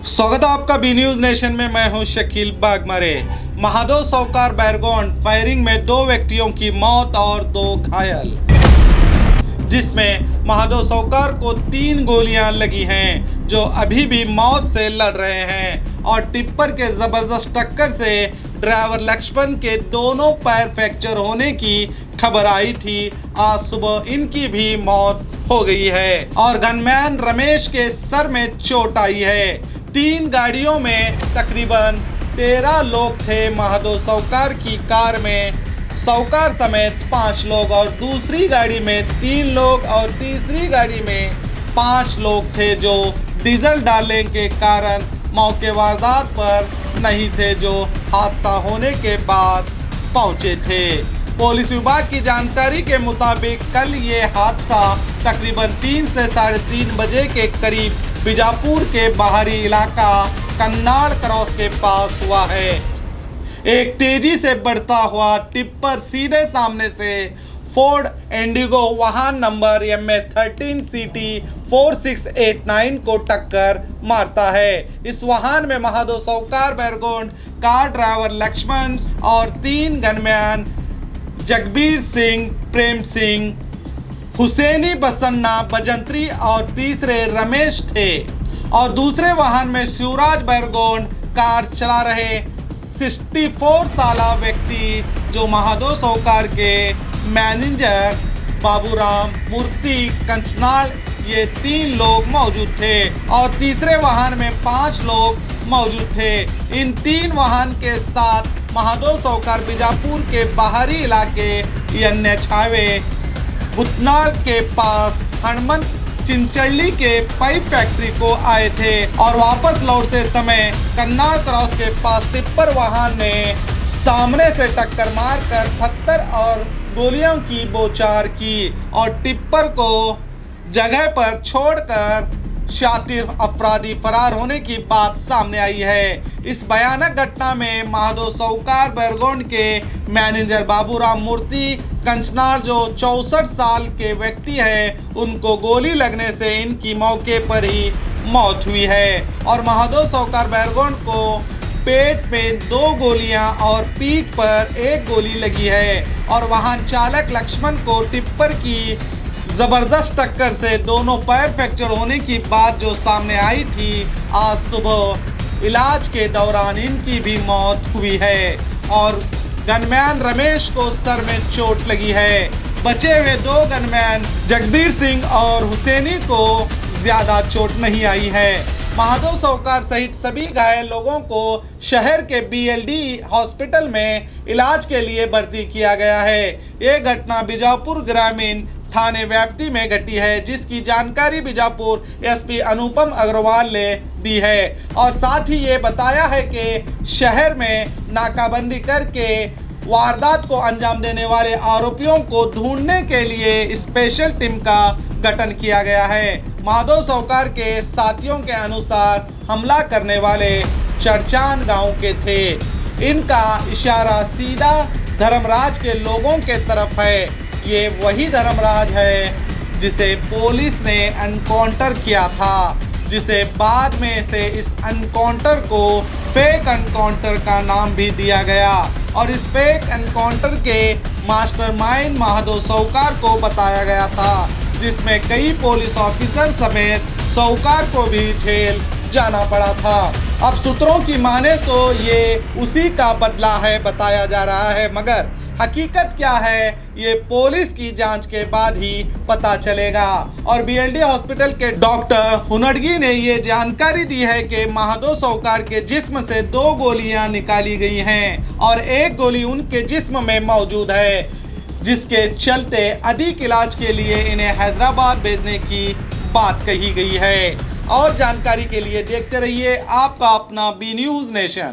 स्वागत है आपका बी न्यूज नेशन में। मैं हूं शकील बागमरे। महादेव सौकार बैरगोंड फायरिंग में 2 व्यक्तियों की मौत और 2 घायल, जिसमें महादेव सौकार को 3 गोलियां लगी हैं, जो अभी भी मौत से लड़ रहे हैं। और टिप्पर के जबरदस्त टक्कर से ड्राइवर लक्ष्मण के दोनों पैर फ्रैक्चर होने की खबर आई थी। आज सुबह इनकी भी मौत हो गई है और गनमैन रमेश के सर में चोट आई है। 3 गाड़ियों में तकरीबन 13 लोग थे। महादेव सौकार की कार में सौकार समेत 5 लोग और दूसरी गाड़ी में 3 लोग और तीसरी गाड़ी में 5 लोग थे, जो डीजल डालने के कारण मौके वारदात पर नहीं थे, जो हादसा होने के बाद पहुंचे थे। पुलिस विभाग की जानकारी के मुताबिक कल ये हादसा तकरीबन 3 से 3:30 बजे के करीब बीजापुर के बाहरी इलाका कन्नाड़ क्रॉस के पास हुआ है। एक तेजी से बढ़ता हुआ टिप्पर सीधे सामने से फोर्ड इंडिगो वाहन नंबर MS13 CT 4689 को टक्कर मारता है। इस वाहन में महादेव सौकार बैरगोंड, कार ड्राइवर लक्ष्मण और 3 गनमैन जगबीर सिंह, प्रेम सिंह, हुसैनी बसन्ना, बजंत्री और तीसरे रमेश थे। और दूसरे वाहन में शिवराज बैरगोंड कार चला रहे 64 साला व्यक्ति, जो महादेव सौकार के मैनेजर बाबूराम मूर्ति कंचनाल, ये 3 लोग मौजूद थे और तीसरे वाहन में 5 लोग मौजूद थे। इन 3 वाहन के साथ महादेव सौकार बीजापुर के बाहरी इलाके यन्ने छावे भुतनाल के पास हनुमंत चिंचल्ली के पाइप फैक्ट्री को आए थे और वापस लौटते समय कन्नाड़ क्रॉस के पास टिप्पर वाहन ने सामने से टक्कर मारकर पत्थर और गोलियों की बौछार की और टिप्पर को जगह पर छोड़कर शातिर अफराधी फरार होने की बात सामने आई है। इस भयानक घटना में महादेव सौकार बैरगोंड के मैनेजर बाबूराम मूर्ति कंचनाल, जो 64 साल के व्यक्ति हैं, उनको गोली लगने से इनकी मौके पर ही मौत हुई है। और महादेव सौकार बैरगोंड को पेट में 2 गोलियां और पीठ पर 1 गोली लगी है। और वाहन चालक लक्ष्मण को टिप्पर की जबरदस्त टक्कर से दोनों पैर फ्रैक्चर होने की बात जो सामने आई थी, आज सुबह इलाज के दौरान इनकी भी मौत हुई है। और गनमैन रमेश को सर में चोट लगी है। बचे हुए 2 गनमैन जगबीर सिंह और हुसैनी को ज्यादा चोट नहीं आई है। महादेव सौकार सहित सभी घायल लोगों को शहर के BLD हॉस्पिटल में इलाज के लिए भर्ती किया गया है। ये घटना बीजापुर ग्रामीण थाने व्याप्ति में घटी है, जिसकी जानकारी बीजापुर SP अनुपम अग्रवाल ने दी है। और साथ ही ये बताया है कि शहर में नाकाबंदी करके वारदात को अंजाम देने वाले आरोपियों को ढूंढने के लिए स्पेशल टीम का गठन किया गया है। महादेव सौकार के साथियों के अनुसार हमला करने वाले चरचान गांव के थे। इनका इशारा सीधा धर्मराज के लोगों के तरफ है। ये वही धर्मराज है जिसे पुलिस ने एनकाउंटर किया था, जिसे बाद में से इस एनकाउंटर को फेक एनकाउंटर का नाम भी दिया गया। और इस फेक एनकाउंटर के मास्टरमाइंड महादेव सौकार को बताया गया था, जिसमें कई पुलिस ऑफिसर समेत सौकार को भी जेल जाना पड़ा था। अब सूत्रों की माने तो ये उसी का बदला है बताया जा रहा है, मगर हकीकत क्या है ये पुलिस की जांच के बाद ही पता चलेगा। और BLD हॉस्पिटल के डॉक्टर हुनडगी ने ये जानकारी दी है कि महादेव सौकार के जिस्म से 2 गोलियां निकाली गई हैं और 1 गोली उनके जिस्म में मौजूद है, जिसके चलते अधिक इलाज के लिए इन्हें हैदराबाद भेजने की बात कही गई है। और जानकारी के लिए देखते रहिए आपका अपना बी न्यूज नेशन।